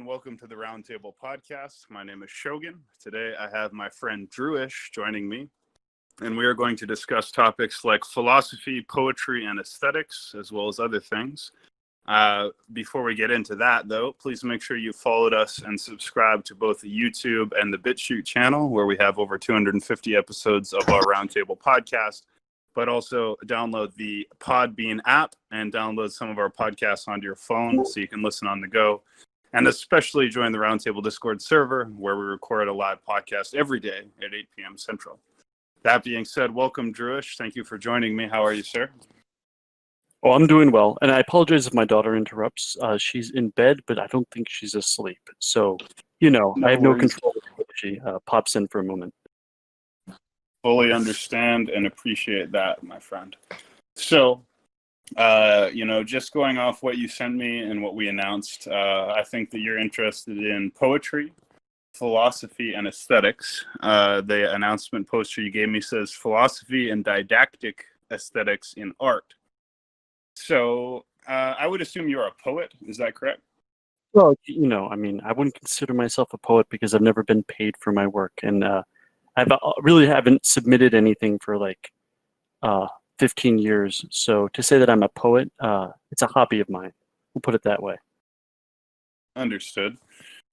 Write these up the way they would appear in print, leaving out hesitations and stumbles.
and welcome to the Roundtable Podcast. My name is Shogun. Today I have my friend Drewish joining me, and we are going to discuss topics like philosophy, poetry, and aesthetics, as well as other things. Before we get into that, though, please make sure you followed us and subscribe to both the YouTube and the BitChute channel, where we have over 250 episodes of our Roundtable Podcast, but also download the Podbean app and download some of our podcasts onto your phone so you can listen on the go. And especially join the Roundtable Discord server, where we record a live podcast every day at 8 p.m. Central. That being said, welcome, Drewish. Thank you for joining me. How are you, sir? Oh, I'm doing well. And I apologize if my daughter interrupts. She's in bed, but I don't think she's asleep. So, I have no control if she pops in for a moment. Fully understand and appreciate that, my friend. So, just going off what you sent me and what we announced, I think that you're interested in poetry, philosophy, and aesthetics. The announcement poster you gave me says philosophy and didactic aesthetics in art. So I would assume you're a poet. Is that correct? Well, I wouldn't consider myself a poet because I've never been paid for my work. And I really haven't submitted anything for 15 years. So to say that I'm a poet, it's a hobby of mine. We'll put it that way. Understood.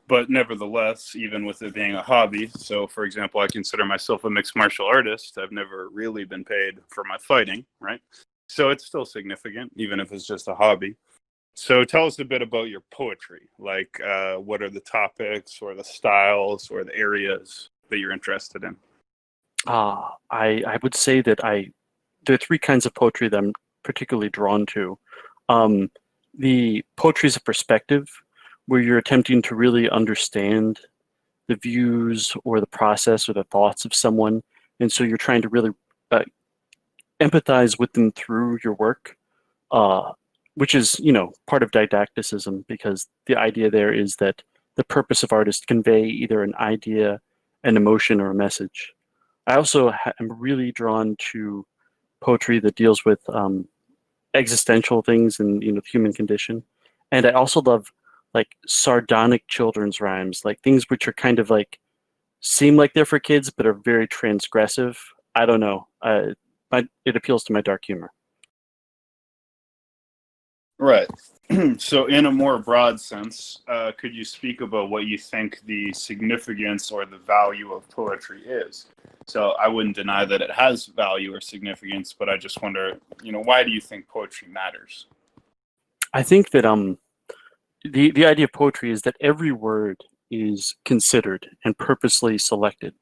But nevertheless, even with it being a hobby, so for example, I consider myself a mixed martial artist. I've never really been paid for my fighting, right? So it's still significant, even if it's just a hobby. So tell us a bit about your poetry. Like, what are the topics or the styles or the areas that you're interested in? I would say that there are three kinds of poetry that I'm particularly drawn to. The poetry is a perspective, where you're attempting to really understand the views or the process or the thoughts of someone. And so you're trying to really empathize with them through your work, which is, part of didacticism, because the idea there is that the purpose of art is to convey either an idea, an emotion, or a message. I also am really drawn to poetry that deals with existential things and the human condition. And I also love sardonic children's rhymes, like things which are kind of seem like they're for kids but are very transgressive. I don't know. It appeals to my dark humor. Right. So in a more broad sense, could you speak about what you think the significance or the value of poetry is? So I wouldn't deny that it has value or significance, but I just wonder, why do you think poetry matters? I think that the idea of poetry is that every word is considered and purposely selected.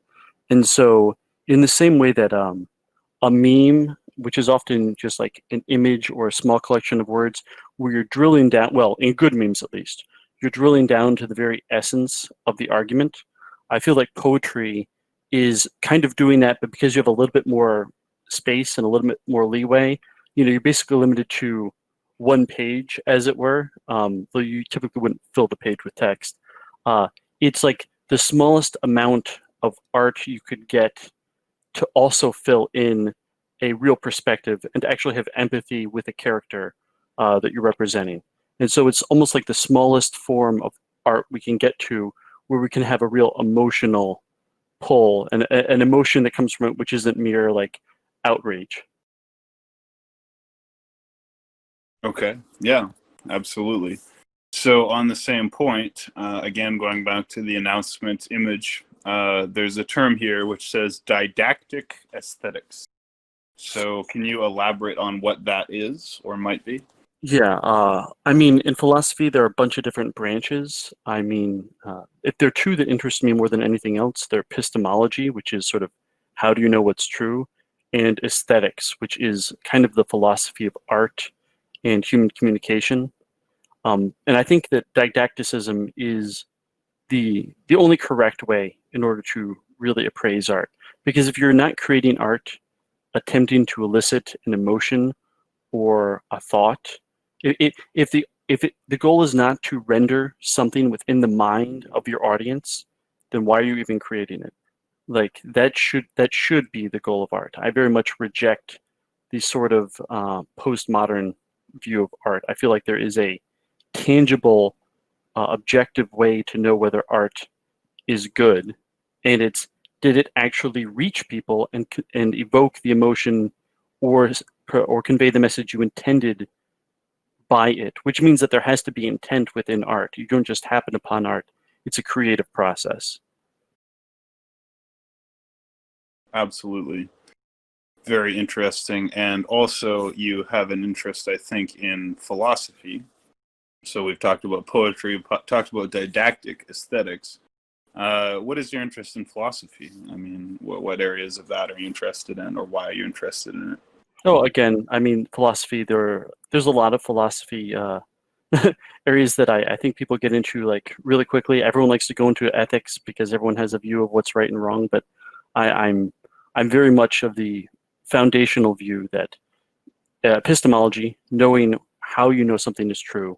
And so in the same way that a meme, which is often just like an image or a small collection of words, where you're drilling down, well, in good memes at least, you're drilling down to the very essence of the argument. I feel like poetry is kind of doing that, but because you have a little bit more space and a little bit more leeway, you're basically limited to one page, as it were, though you typically wouldn't fill the page with text. It's like the smallest amount of art you could get to also fill in a real perspective and to actually have empathy with a character that you're representing. And so it's almost like the smallest form of art we can get to, where we can have a real emotional pull and an emotion that comes from it, which isn't mere outrage. Okay. Yeah, absolutely. So on the same point, again, going back to the announcement image, there's a term here which says didactic aesthetics. So can you elaborate on what that is or might be? Yeah, in philosophy, there are a bunch of different branches. If there are two that interest me more than anything else, they're epistemology, which is sort of how do you know what's true, and aesthetics, which is kind of the philosophy of art and human communication. And I think that didacticism is the only correct way in order to really appraise art. Because if you're not creating art attempting to elicit an emotion or a thought, if the goal is not to render something within the mind of your audience, then why are you even creating it? That should be the goal of art. I very much reject the sort of postmodern view of art. I feel like there is a tangible objective way to know whether art is good, and it's did it actually reach people and evoke the emotion or convey the message you intended by it, which means that there has to be intent within art. You don't just happen upon art. It's a creative process. Absolutely. Very interesting. And also, you have an interest, I think, in philosophy. So we've talked about poetry, we've talked about didactic aesthetics. What is your interest in philosophy? I mean, what areas of that are you interested in, or why are you interested in it? Oh, again, I mean, philosophy, there's a lot of philosophy areas that I think people get into like really quickly. Everyone likes to go into ethics because everyone has a view of what's right and wrong, but I'm very much of the foundational view that epistemology, knowing how you know something is true,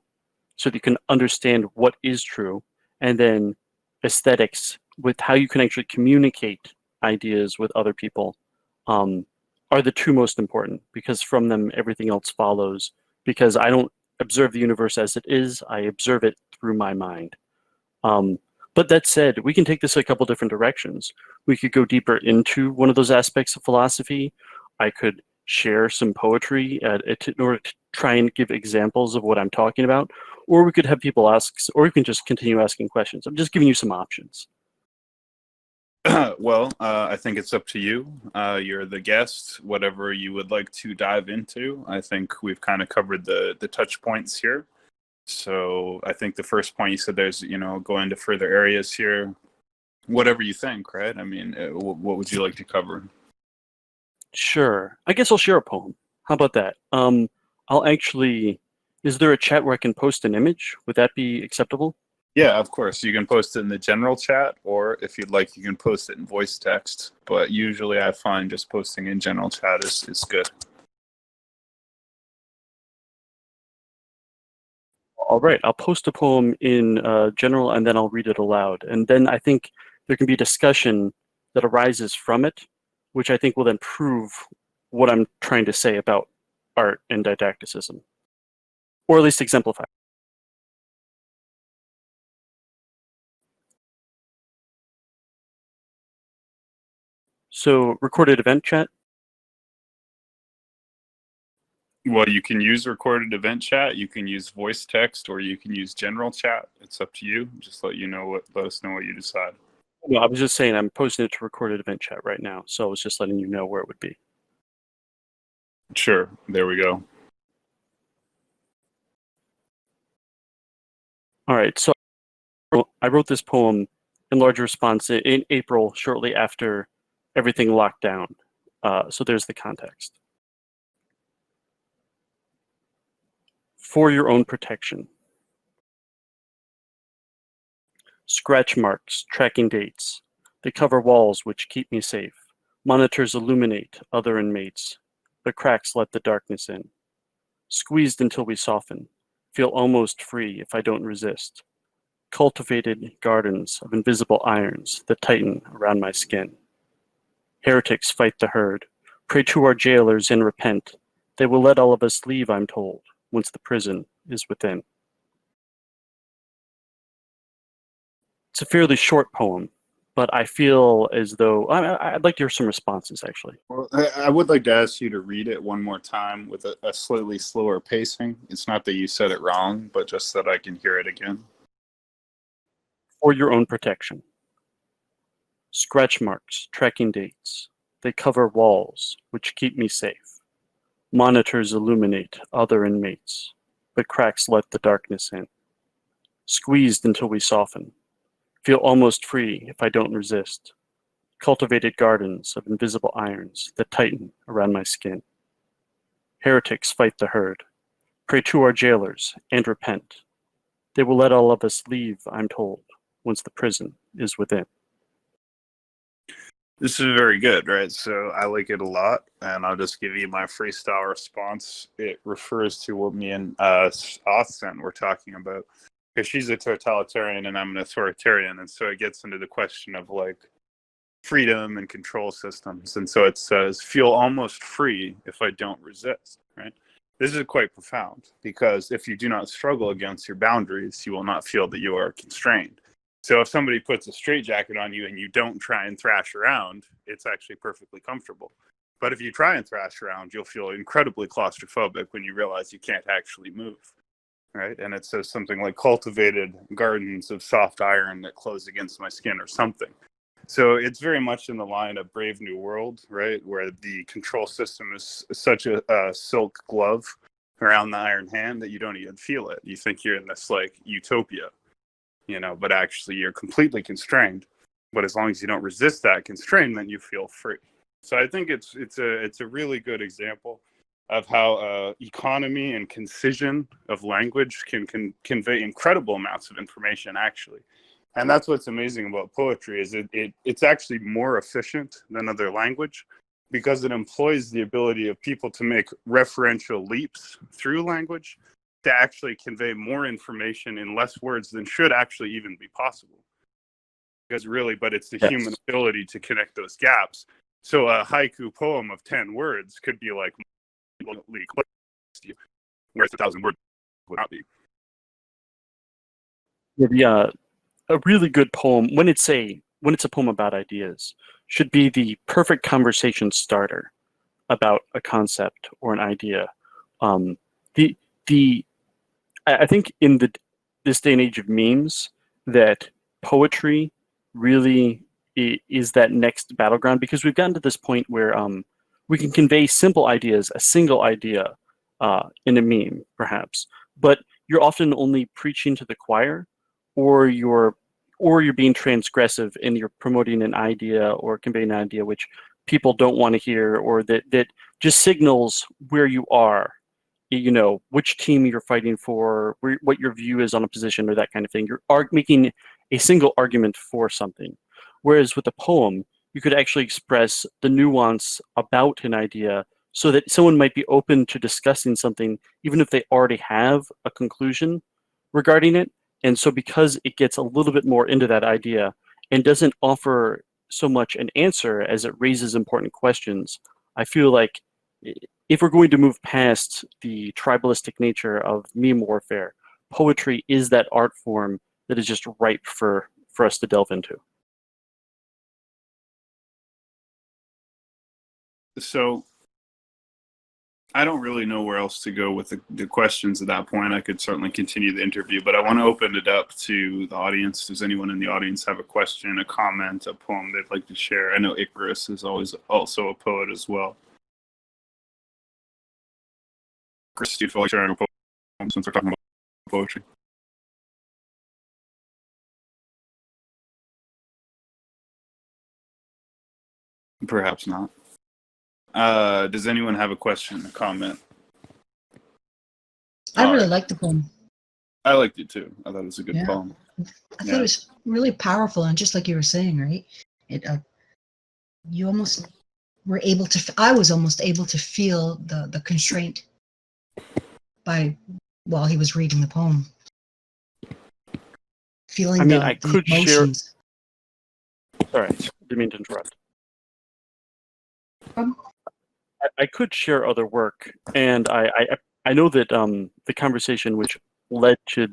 so that you can understand what is true, and then aesthetics with how you can actually communicate ideas with other people, um, are the two most important, because from them everything else follows. Because I don't observe the universe as it is, I observe it through my mind. Um, but that said, we can take this a couple different directions. We could go deeper into one of those aspects of philosophy. I could share some poetry in order to try and give examples of what I'm talking about, or we could have people ask, or we can just continue asking questions. I'm just giving you some options. Well, I think it's up to you. You're the guest. Whatever you would like to dive into, I think we've kind of covered the touch points here. So I think the first point you said there's, go into further areas here. Whatever you think, right? I mean, what would you like to cover? Sure. I guess I'll share a poem. How about that? I'll actually, is there a chat where I can post an image? Would that be acceptable? Yeah, of course. You can post it in the general chat, or if you'd like, you can post it in voice text. But usually I find just posting in general chat is good. All right, I'll post a poem in general and then I'll read it aloud. And then I think there can be discussion that arises from it, which I think will then prove what I'm trying to say about art and didacticism, or at least exemplify. So recorded event chat. Well, you can use recorded event chat, you can use voice text, or you can use general chat. It's up to you. Just let us know what you decide. No, I was just saying I'm posting it to recorded event chat right now. So I was just letting you know where it would be. Sure. There we go. All right, so I wrote this poem in large response in April, shortly after everything locked down. So there's the context. For your own protection. Scratch marks, tracking dates. They cover walls which keep me safe. Monitors illuminate other inmates. The cracks let the darkness in. Squeezed until we soften. Feel almost free if I don't resist. Cultivated gardens of invisible irons that tighten around my skin. Heretics fight the herd. Pray to our jailers and repent. They will let all of us leave, I'm told, once the prison is within. It's a fairly short poem, but I feel as though I'd like to hear some responses, actually. Well, I would like to ask you to read it one more time with a slightly slower pacing. It's not that you said it wrong, but just that I can hear it again. For your own protection. Scratch marks, tracking dates. They cover walls, which keep me safe. Monitors illuminate other inmates, but cracks let the darkness in. Squeezed until we soften. Feel almost free if I don't resist. Cultivated gardens of invisible irons that tighten around my skin. Heretics fight the herd. Pray to our jailers and repent. They will let all of us leave, I'm told, once the prison is within. This is very good, right? So I like it a lot, and I'll just give you my freestyle response. It refers to what me and Austin were talking about, because she's a totalitarian and I'm an authoritarian, and so it gets into the question of like freedom and control systems. And so it says, feel almost free if I don't resist, right? This is quite profound, because if you do not struggle against your boundaries, you will not feel that you are constrained. So if somebody puts a straitjacket on you and you don't try and thrash around, it's actually perfectly comfortable. But if you try and thrash around, you'll feel incredibly claustrophobic when you realize you can't actually move, right? And it says something like cultivated gardens of soft iron that close against my skin or something. So it's very much in the line of Brave New World, right? Where the control system is such a silk glove around the iron hand that you don't even feel it. You think you're in this like utopia, but actually you're completely constrained. But as long as you don't resist that constrainment, you feel free. So I think it's a really good example of how economy and concision of language can convey incredible amounts of information, actually. And that's what's amazing about poetry, is it's actually more efficient than other language, because it employs the ability of people to make referential leaps through language to actually convey more information in less words than should actually even be possible. Because really, but it's the human ability to connect those gaps. So a haiku poem of 10 words could be like, whereas 1,000 words would not be. Yeah, a really good poem, when it's a poem about ideas, should be the perfect conversation starter about a concept or an idea. I think in this day and age of memes, that poetry really is that next battleground, because we've gotten to this point where we can convey simple ideas, a single idea, in a meme, perhaps, but you're often only preaching to the choir, or you're being transgressive and you're promoting an idea or conveying an idea which people don't want to hear, or that just signals where you are, which team you're fighting for, what your view is on a position, or that kind of thing. You're making a single argument for something. Whereas with a poem, you could actually express the nuance about an idea, so that someone might be open to discussing something, even if they already have a conclusion regarding it. And so because it gets a little bit more into that idea and doesn't offer so much an answer as it raises important questions, I feel like if we're going to move past the tribalistic nature of meme warfare, poetry is that art form that is just ripe for us to delve into. So I don't really know where else to go with the questions at that point. I could certainly continue the interview, but I want to open it up to the audience. Does anyone in the audience have a question, a comment, a poem they'd like to share? I know Icarus is always also a poet as well. Chris, do you feel like sharing a poem since we're talking about poetry? Perhaps not. Does anyone have a question, a comment? I really liked the poem. I liked it too. I thought it was a good poem. I thought it was really powerful, and just like you were saying, right? You almost were able to. I was almost able to feel the constraint while he was reading the poem. Feeling I could emotions. Sorry, didn't mean to interrupt. I could share other work, and I know that the conversation which led to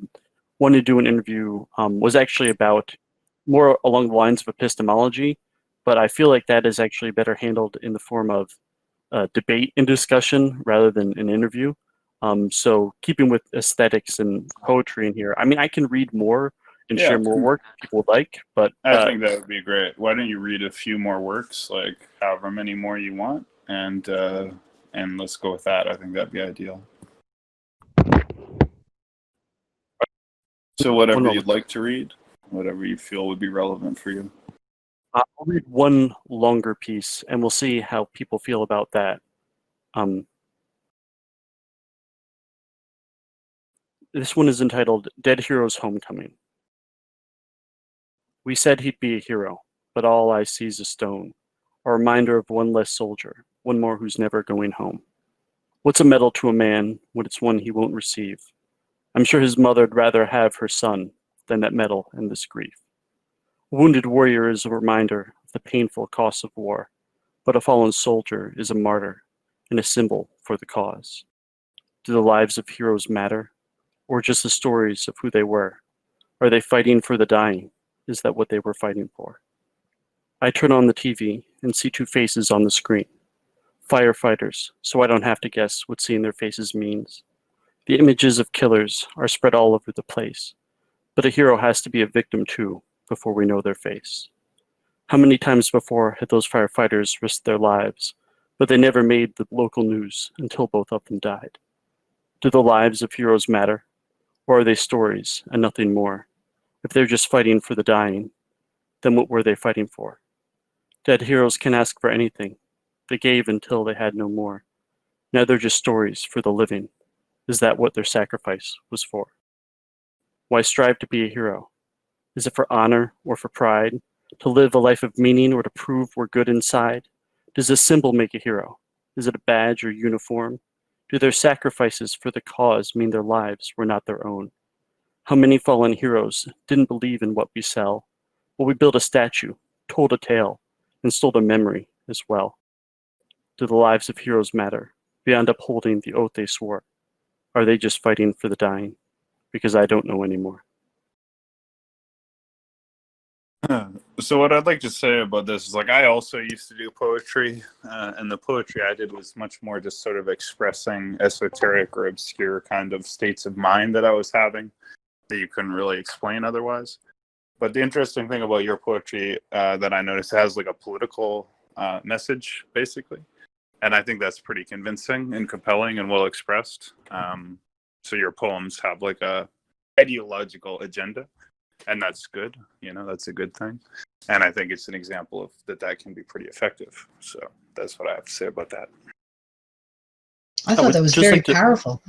wanting to do an interview was actually about more along the lines of epistemology, but I feel like that is actually better handled in the form of debate and discussion rather than an interview. So keeping with aesthetics and poetry in here, I can read more and share more work if people would like, but I think that would be great. Why don't you read a few more works, like however many more you want, and let's go with that. I think that'd be ideal. So whatever you'd like to read, whatever you feel would be relevant for you. I'll read one longer piece, and we'll see how people feel about that. This one is entitled Dead Hero's Homecoming. We said he'd be a hero, but all I see's a stone, a reminder of one less soldier, one more who's never going home. What's a medal to a man when it's one he won't receive? I'm sure his mother'd rather have her son than that medal and this grief. A wounded warrior is a reminder of the painful costs of war, but a fallen soldier is a martyr and a symbol for the cause. Do the lives of heroes matter? Or just the stories of who they were? Are they fighting for the dying? Is that what they were fighting for? I turn on the TV and see two faces on the screen. Firefighters, so I don't have to guess what seeing their faces means. The images of killers are spread all over the place, but a hero has to be a victim too before we know their face. How many times before had those firefighters risked their lives, but they never made the local news until both of them died? Do the lives of heroes matter, or are they stories and nothing more? If they're just fighting for the dying, then what were they fighting for? Dead heroes can ask for anything. They gave until they had no more. Now they're just stories for the living. Is that what their sacrifice was for? Why strive to be a hero? Is it for honor or for pride? To live a life of meaning or to prove we're good inside? Does a symbol make a hero? Is it a badge or uniform? Do their sacrifices for the cause mean their lives were not their own? How many fallen heroes didn't believe in what we sell? Well, we built a statue, told a tale, and stole a memory as well. Do the lives of heroes matter, beyond upholding the oath they swore? Are they just fighting for the dying? Because I don't know anymore. So what I'd like to say about this is, like, I also used to do poetry, and the poetry I did was much more just sort of expressing esoteric or obscure kind of states of mind that I was having that you couldn't really explain otherwise. But the interesting thing about your poetry that I noticed has like a political message, basically. And I think that's pretty convincing and compelling and well expressed. So your poems have like a ideological agenda, and that's good. That's a good thing. And I think it's an example of that can be pretty effective. So that's what I have to say about that. I thought that was very powerful.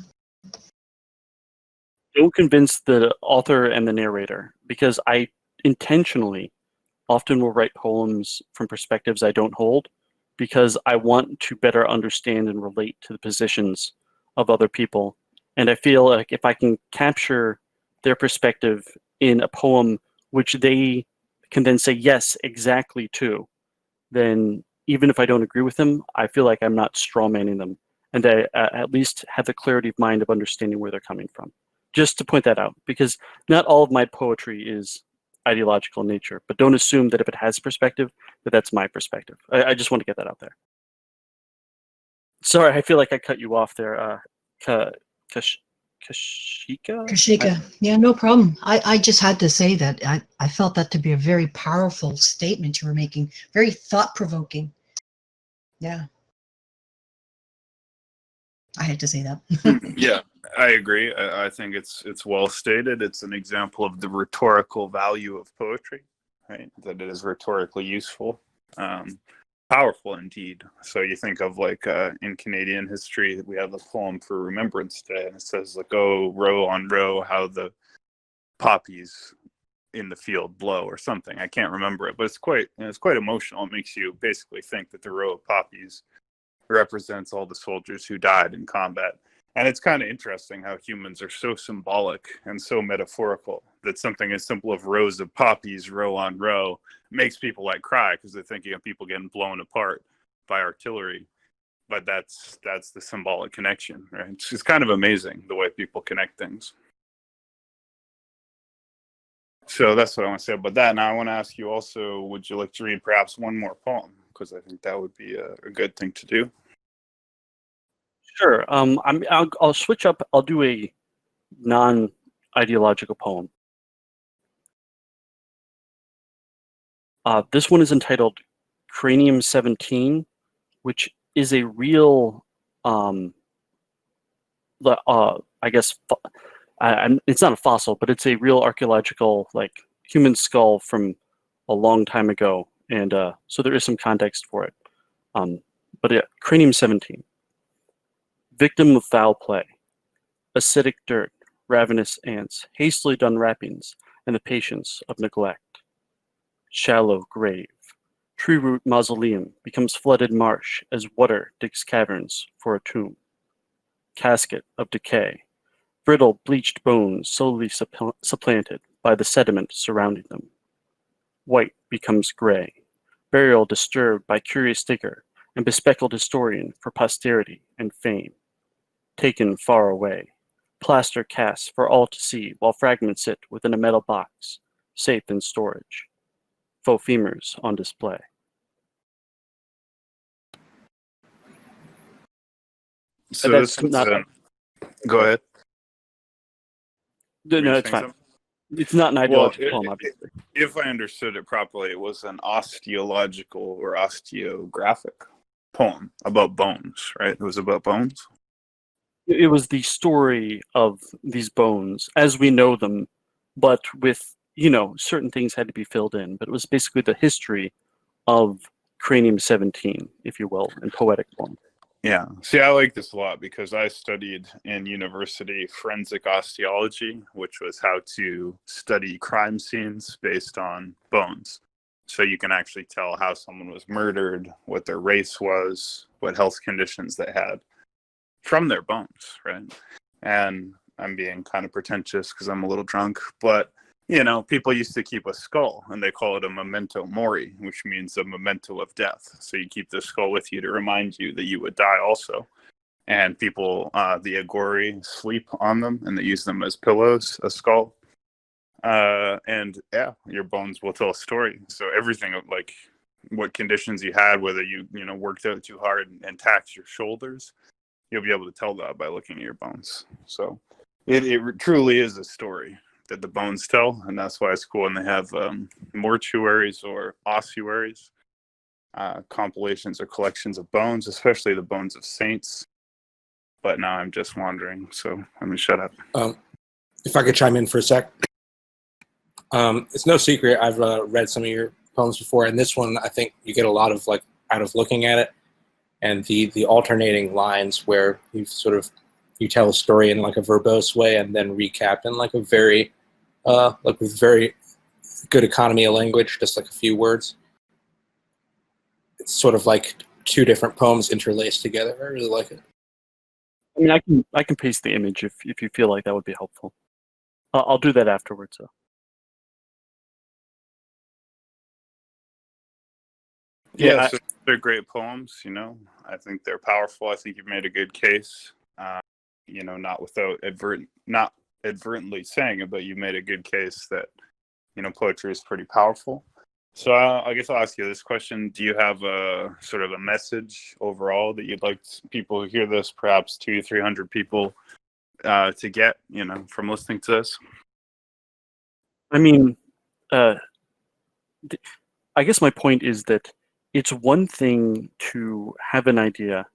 Don't convince the author and the narrator, because I intentionally often will write poems from perspectives I don't hold, because I want to better understand and relate to the positions of other people. And I feel like if I can capture their perspective in a poem which they can then say yes exactly to, then even if I don't agree with them, I feel like I'm not strawmanning them, and I at least have the clarity of mind of understanding where they're coming from. Just to point that out, because not all of my poetry is ideological in nature, but don't assume that if it has perspective, that's my perspective. I just want to get that out there. Sorry, I feel like I cut you off there, Kashika? Kashika, yeah, no problem. I just had to say that I felt that to be a very powerful statement you were making, very thought-provoking. Yeah. I had to say that. Yeah, I agree. I think it's well stated. It's an example of the rhetorical value of poetry, right? That it is rhetorically useful, powerful indeed. So you think of like in Canadian history, we have a poem for Remembrance Day, and it says like, "Oh, row on row, how the poppies in the field blow," or something. I can't remember it, but it's quite emotional. It makes you basically think that the row of poppies represents all the soldiers who died in combat. And it's kind of interesting how humans are so symbolic and so metaphorical that something as simple as rows of poppies, row on row, makes people like cry because they're thinking of people getting blown apart by artillery. But that's the symbolic connection, right? It's kind of amazing the way people connect things. So that's what I want to say about that. Now I want to ask you also, would you like to read perhaps one more poem? Because I think that would be a good thing to do. Sure. I'll switch up. I'll do a non-ideological poem. This one is entitled Cranium 17, which is a real, I guess, it's not a fossil, but it's a real archaeological, like, human skull from a long time ago. And so there is some context for it. But yeah, Cranium 17. Victim of foul play, acidic dirt, ravenous ants, hastily done wrappings, and the patience of neglect. Shallow grave, tree root mausoleum becomes flooded marsh as water digs caverns for a tomb. Casket of decay, brittle bleached bones slowly supplanted by the sediment surrounding them. White becomes gray, burial disturbed by curious digger and bespeckled historian for posterity and fame. taken far away. Plaster cast for all to see, while fragments sit within a metal box, safe in storage. Faux femurs on display. So That's this is not. go ahead. Were No, you it's saying fine. something? It's not an Well, ideological poem, obviously. if I understood it properly, it was an osteological or osteographic poem about bones, right? It was about bones. It was the story of these bones as we know them, but with, certain things had to be filled in. But it was basically the history of Cranium 17, if you will, in poetic form. Yeah. See, I like this a lot because I studied in university forensic osteology, which was how to study crime scenes based on bones. So you can actually tell how someone was murdered, what their race was, what health conditions they had from their bones, right? And I'm being kind of pretentious because I'm a little drunk, but people used to keep a skull and they call it a memento mori, which means a memento of death. So you keep the skull with you to remind you that you would die also. And people, the Agori, sleep on them and they use them as pillows, a skull. And yeah, your bones will tell a story. So everything, like what conditions you had, whether you worked out too hard and taxed your shoulders, you'll be able to tell that by looking at your bones. So it truly is a story that the bones tell, and that's why it's cool when they have mortuaries or ossuaries, compilations or collections of bones, especially the bones of saints. But now I'm just wandering, so let me shut up. If I could chime in for a sec. It's no secret I've read some of your poems before, and this one I think you get a lot of out of looking at it, and the alternating lines where you tell a story in a verbose way and then recap in a very with very good economy of language, just a few words. It's sort of like two different poems interlaced together. I really like it. I mean, I can paste the image if you feel like that would be helpful. I'll do that afterwards, though. Yeah, so they're great poems. I think they're powerful. I think you've made a good case. Not without not advertently saying it, but you made a good case that poetry is pretty powerful. So I guess I'll ask you this question: do you have a sort of a message overall that you'd like people who hear this, perhaps 200-300 people, to get from listening to this? I mean, I guess my point is that it's one thing to have an idea,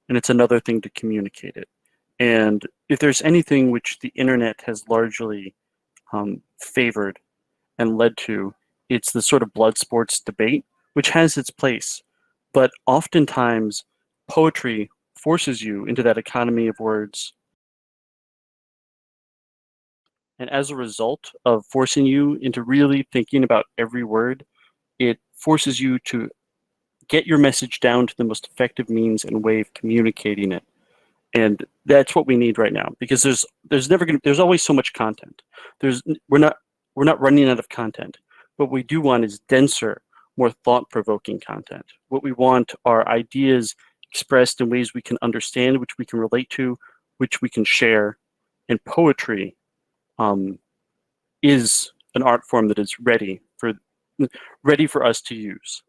and it's another thing to communicate it. And if there's anything which the internet has largely favored and led to, it's the sort of blood sports debate, which has its place. But oftentimes, poetry forces you into that economy of words. And as a result of forcing you into really thinking about every word, it forces you to get your message down to the most effective means and way of communicating it. And that's what we need right now, because there's always so much content. We're not running out of content. What we do want is denser, more thought-provoking content. What we want are ideas expressed in ways we can understand, which we can relate to, which we can share. And poetry is an art form that is ready for us to use.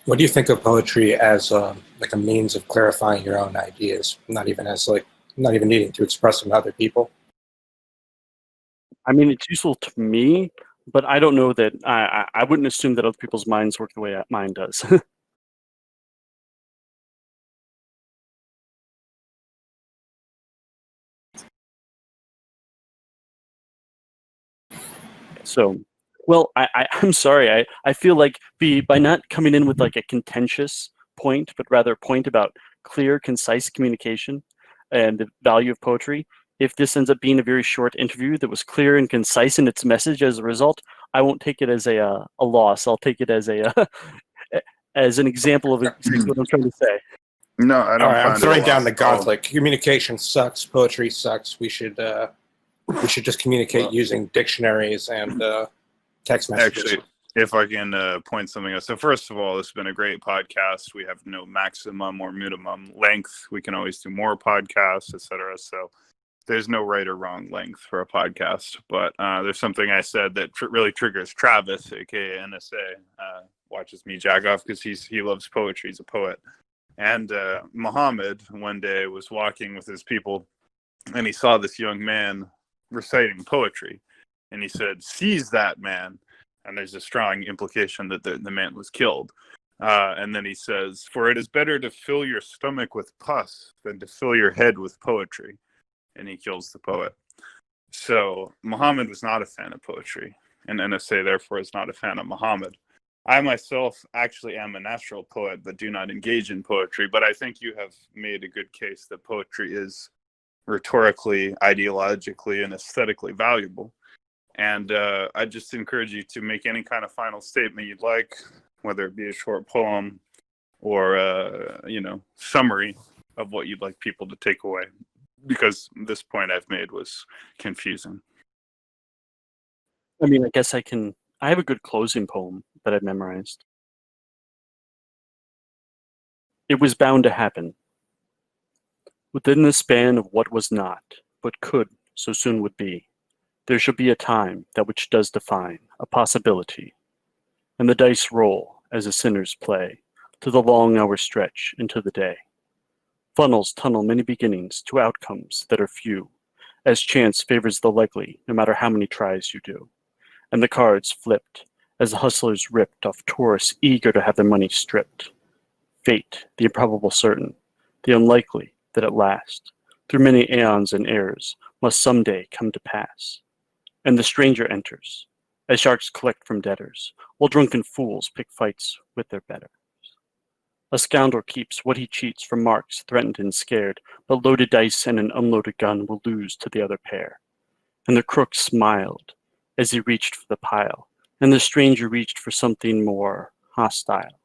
What do you think of poetry as a means of clarifying your own ideas, not even needing to express them to other people? I mean, it's useful to me, but I don't know that I wouldn't assume that other people's minds work the way mine does. So, well, I'm sorry. I feel like by not coming in with a contentious point, but rather a point about clear, concise communication and the value of poetry, if this ends up being a very short interview that was clear and concise in its message as a result, I won't take it as a loss. I'll take it as as an example of exactly what I'm trying to say. No, I don't. All right, I'm throwing down the gauntlet. gauntlet. Communication sucks. Poetry sucks. We should just communicate using dictionaries and text messages. if I can point something out. So first of all, this has been a great podcast. We have no maximum or minimum length. We can always do more podcasts, etc. So there's no right or wrong length for a podcast. But there's something I said that really triggers Travis, aka NSA. Watches me jack off because he loves poetry. He's a poet. And Muhammad one day was walking with his people, and he saw this young man reciting poetry, and he said, "Seize that man." And there's a strong implication that the man was killed. And then he says, "For it is better to fill your stomach with pus than to fill your head with poetry." And he kills the poet. So Muhammad was not a fan of poetry, and NSA therefore is not a fan of Muhammad. I myself actually am a natural poet, but do not engage in poetry. But I think you have made a good case that poetry is rhetorically, ideologically, and aesthetically valuable. And I just encourage you to make any kind of final statement you'd like, whether it be a short poem or summary of what you'd like people to take away, because this point I've made was confusing. I mean, I guess I have a good closing poem that I've memorized. It was bound to happen. Within the span of what was not, but could, so soon would be, there shall be a time that which does define a possibility, and the dice roll as the sinners play, to the long hours stretch into the day. Funnels tunnel many beginnings to outcomes that are few, as chance favors the likely, no matter how many tries you do. And the cards flipped, as the hustlers ripped off tourists eager to have their money stripped. Fate, the improbable certain, the unlikely that at last, through many aeons and eras, must someday come to pass. And the stranger enters, as sharks collect from debtors, while drunken fools pick fights with their betters. A scoundrel keeps what he cheats from marks threatened and scared, but loaded dice and an unloaded gun will lose to the other pair. And the crook smiled as he reached for the pile, and the stranger reached for something more hostile.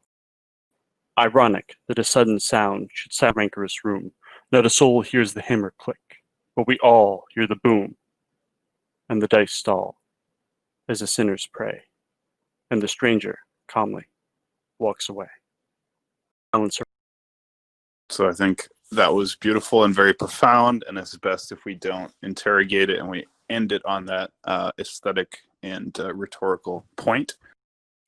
Ironic that a sudden sound should sound in rancorous room, not a soul hears the hammer click, but we all hear the boom. And the dice stall as the sinners pray, and the stranger calmly walks away. So I think that was beautiful and very profound, and it's best if we don't interrogate it and we end it on that aesthetic and rhetorical point.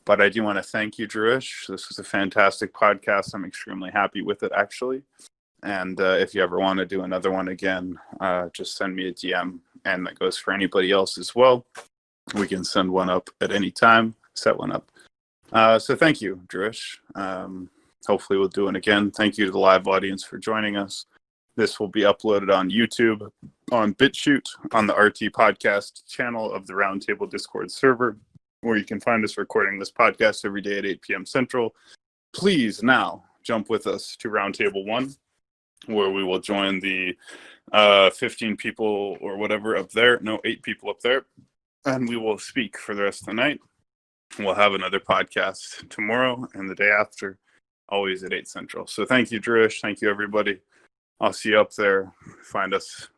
But I do want to thank you, Drewish. This was a fantastic podcast. I'm extremely happy with it, actually. And if you ever want to do another one again, just send me a DM, and that goes for anybody else as well. We can send one up at any time, set one up. So thank you, Drewish. Hopefully we'll do it again. Thank you to the live audience for joining us. This will be uploaded on YouTube, on BitChute, on the RT Podcast channel of the Roundtable Discord server, where you can find us recording this podcast every day at 8 p.m. Central. Please now jump with us to Roundtable 1, where we will join the 15 people or whatever up there. No, 8 people up there. And we will speak for the rest of the night. We'll have another podcast tomorrow and the day after, always at 8 Central. So thank you, Drewish. Thank you, everybody. I'll see you up there. Find us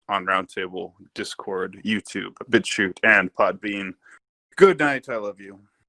on Roundtable, Discord, YouTube, BitChute, and Podbean. Good night. I love you.